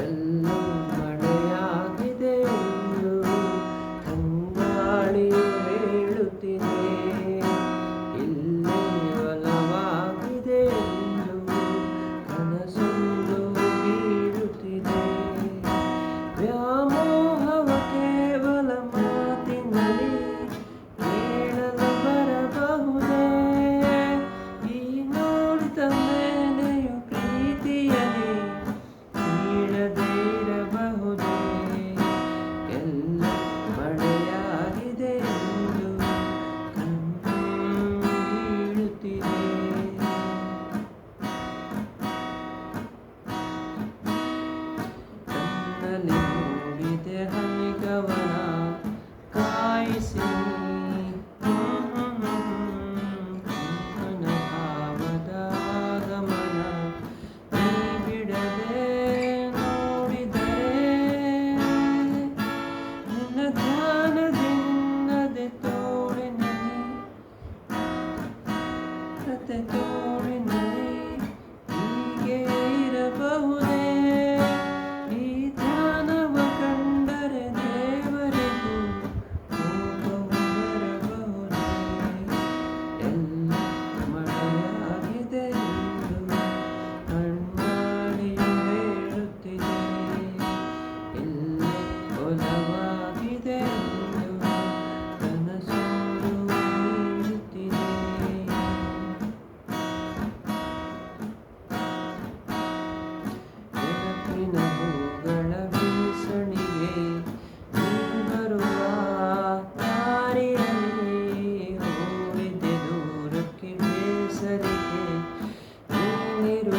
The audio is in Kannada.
ಎಲ್ಲೋ ಮಳೆಯಾಗಿದೆ ಎಂದು ತಂಗಾಳಿಯು ಹೇಳುತ್ತಿದೆ. ಇಲ್ಲೇ ಒಲವಾಗಿದೆ ಎಂದು ಕನಸೊಂದು ಬೀಳುತ್ತಿದೆ. ವ್ಯಾಮೋಹವ ಕೇವಲ ಮಾತಿನಲ್ಲಿ ಕೇಳಲು ಬರಬಹುದೇ? ಈ ನೋಡಿದ ಮೇಲೆಯೂ ಪ್ರೀತಿಯಲ್ಲಿ ನೀಡದೇ ಇರಬಹುದೇ? ಎಲ್ಲ ಮಳೆಯಾಗಿದೆ ಎಂದು ಕಣ್ಣು ಬೀಳುತ್ತಿದೆ. ಕಣ್ಣಲ್ಲಿ ಮೂಡಿದೆ ಹನಿಗವನ ಕಾಯಿಸಿ ನನ್ನ ಭಾವದ ಆಗಮನ ನೀ ಬಿಡದೆ ನೋಡಿದರೆ ನಿನ್ನ ಧ್ಯಾನದಿಂದದೆ ತೋಳಿನಲ್ಲಿ ಕತೆ ತೋಳಿನಲ್ಲಿ ಹೀಗೆ ಇರಬಹುದೇ? ಈ ಧ್ಯಾನವ ಕಂಡರೆ ದೇವರಿಗೂ ಕೋಪವು ಬರಬಹುದೇ? ಎಲ್ಲ ಮಳೆಯಾಗಿದೆ ಎಂದು ಕಣ್ಣಾಡಿಯು ಹೇಳುತ್ತಿದೆ. ಇಲ್ಲೇ ಒಲವಾಗಿದೆ ಎಂದು ಕನಸೊಂದು ಬೀಳುತ್ತಿದೆ. ನೆನಪಿನ ಹೂಗಳ ಬೀಸಣಿಗೆ ನೀ ಬರುವ ದಾರಿಯಲ್ಲಿ ಹೋಗಿದ್ದೆ ದೂರಕ್ಕೆ ಬೇಸರಿಗೆ ನೀನಿರುವ